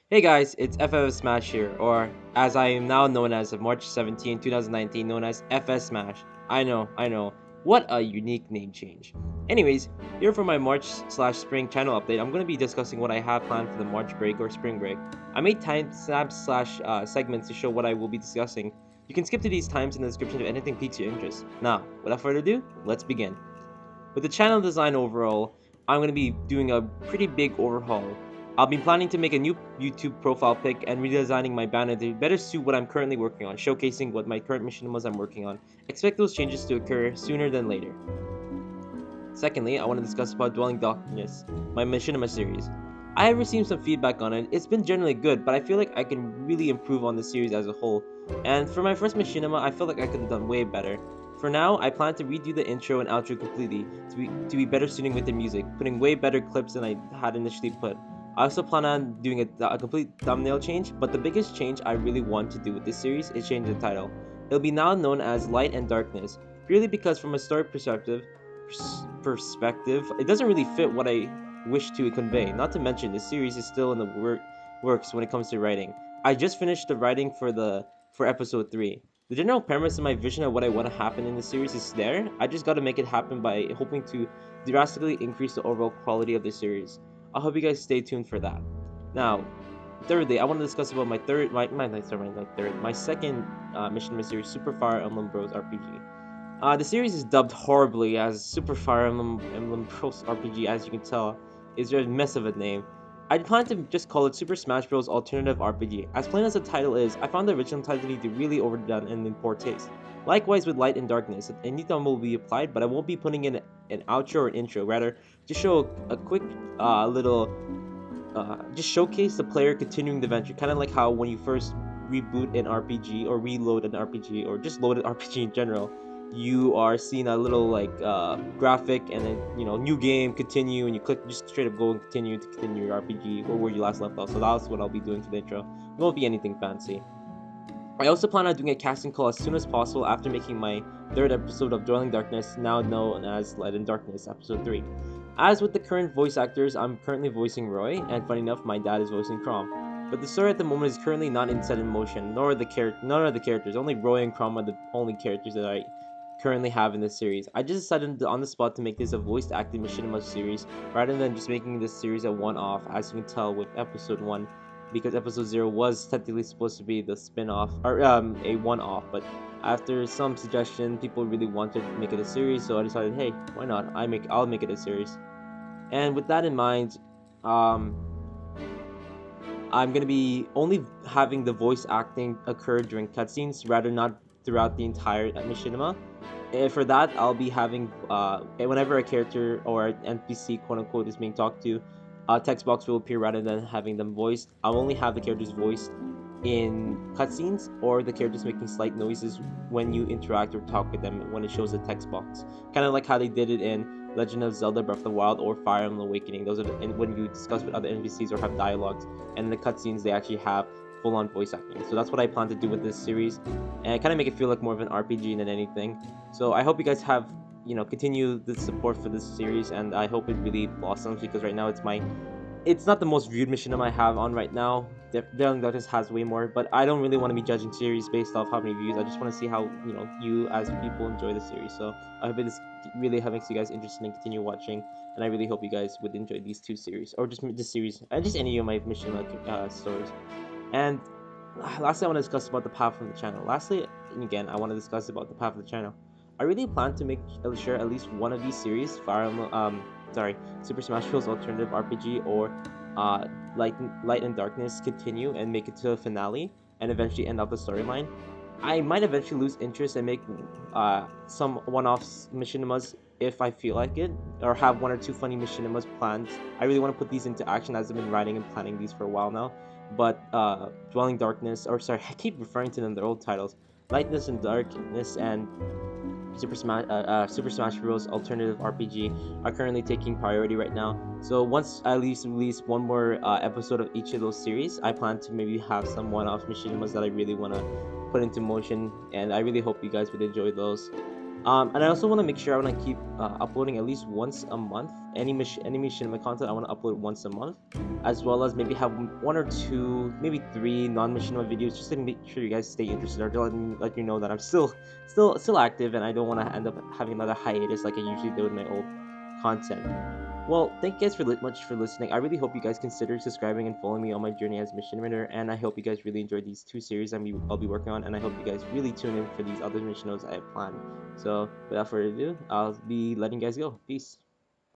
Hey guys, it's FF Smash here, or as I am now known as of March 17, 2019, known as FS Smash. I know. What a unique name change. Anyways, here for my March/Spring channel update, I'm going to be discussing what I have planned for the March break or Spring break. I made timestamps/, segments to show what I will be discussing. You can skip to these times in the description if anything piques your interest. Now, without further ado, let's begin. With the channel design overall, I'm going to be doing a pretty big overhaul. I'll be planning to make a new YouTube profile pic and redesigning my banner to better suit what I'm currently working on, showcasing what my current machinimas I'm working on. Expect those changes to occur sooner than later. Secondly, I want to discuss about Dwelling Darkness, my machinima series. I have received some feedback on it. It's been generally good, but I feel like I can really improve on the series as a whole. And for my first machinima, I feel like I could have done way better. For now, I plan to redo the intro and outro completely to be better suiting with the music, putting way better clips than I had initially put. I also plan on doing a complete thumbnail change, but the biggest change I really want to do with this series is change the title. It'll be now known as Light and Darkness, purely because from a story perspective, it doesn't really fit what I wish to convey. Not to mention, the series is still in the works when it comes to writing. I just finished the writing for episode 3. The general premise and my vision of what I want to happen in the series is there. I just got to make it happen by hoping to drastically increase the overall quality of the series. I hope you guys stay tuned for that. Now, thirdly, I want to discuss about my second mission in the series, Super Fire Emblem Bros RPG. The series is dubbed horribly as Super Fire Emblem Bros RPG, as you can tell. It's a mess of a name. I plan to just call it Super Smash Bros. Alternative RPG. As plain as the title is, I found the original title to be really overdone and in poor taste. Likewise with Light and Darkness, a new thumb will be applied, but I won't be putting in an outro or an intro. Rather, just show a quick just showcase the player continuing the adventure, kind of like how when you first reboot an RPG or reload an RPG or just load an RPG in general, you are seeing a little graphic and then new game continue and you click just straight up go and continue to continue your RPG or where you last left off. So that's what I'll be doing for the intro. It won't be anything fancy. I also plan on doing a casting call as soon as possible after making my third episode of Dwelling Darkness, now known as Light and Darkness, episode 3. As with the current voice actors, I'm currently voicing Roy, and funny enough, my dad is voicing Crom. But the story at the moment is currently not set in motion, nor are none of the characters. Only Roy and Crom are the only characters that I currently have in this series. I just decided on the spot to make this a voiced acting machinima series rather than just making this series a one-off, as you can tell with episode 1, because episode 0 was technically supposed to be the spin-off or a one-off, but after some suggestion, people really wanted to make it a series, so I decided, hey, why not? I'll make it a series. And with that in mind, I'm gonna be only having the voice acting occur during cutscenes, rather not throughout the entire machinima. And for that, I'll be having whenever a character or an NPC quote unquote is being talked to, a text box will appear rather than having them voiced. I'll only have the characters voiced in cutscenes or the characters making slight noises when you interact or talk with them when it shows a text box. Kind of like how they did it in Legend of Zelda Breath of the Wild or Fire Emblem Awakening. Those are when you discuss with other NPCs or have dialogues, and in the cutscenes they actually have full-on voice acting. So that's what I plan to do with this series, and kind of make it feel like more of an RPG than anything. So I hope you guys have continue the support for this series, and I hope it really blossoms, because right now it's not the most viewed machinima I have on right now. Dwelling Darkness has way more, but I don't really want to be judging series based off how many views. I just want to see how you as people enjoy the series. So I hope this really makes you guys interested in continue watching, and I really hope you guys would enjoy these two series, or just this series, and just any of my machinima stories. And lastly, I want to discuss about the path from the channel. Lastly, and again, I want to discuss about the path of the channel. I really plan to make sure at least one of these series, Super Smash Bros. Alternative RPG or Light and Darkness, continue and make it to a finale and eventually end up the storyline. I might eventually lose interest and make some one-off machinimas if I feel like it, or have one or two funny machinimas planned. I really want to put these into action, as I've been writing and planning these for a while now. But Dwelling Darkness, or sorry, I keep referring to them their old titles, Lightness and Darkness and Super Smash Bros. Alternative RPG are currently taking priority right now. So once I at least release one more episode of each of those series, I plan to maybe have some one-off machinimas that I really want to put into motion, and I really hope you guys would enjoy those. And I also want to make sure I want to keep uploading at least once a month. Any machinima content I want to upload once a month, as well as maybe have one or two, maybe three non-machinima videos, just to make sure you guys stay interested, or to let you know that I'm still active, and I don't want to end up having another hiatus like I usually do with my old content. Well, thank you guys much for listening. I really hope you guys consider subscribing and following me on my journey as Machinimator, and I hope you guys really enjoyed these two series I'll be working on, and I hope you guys really tune in for these other Machinos I have planned. So, without further ado, I'll be letting you guys go. Peace.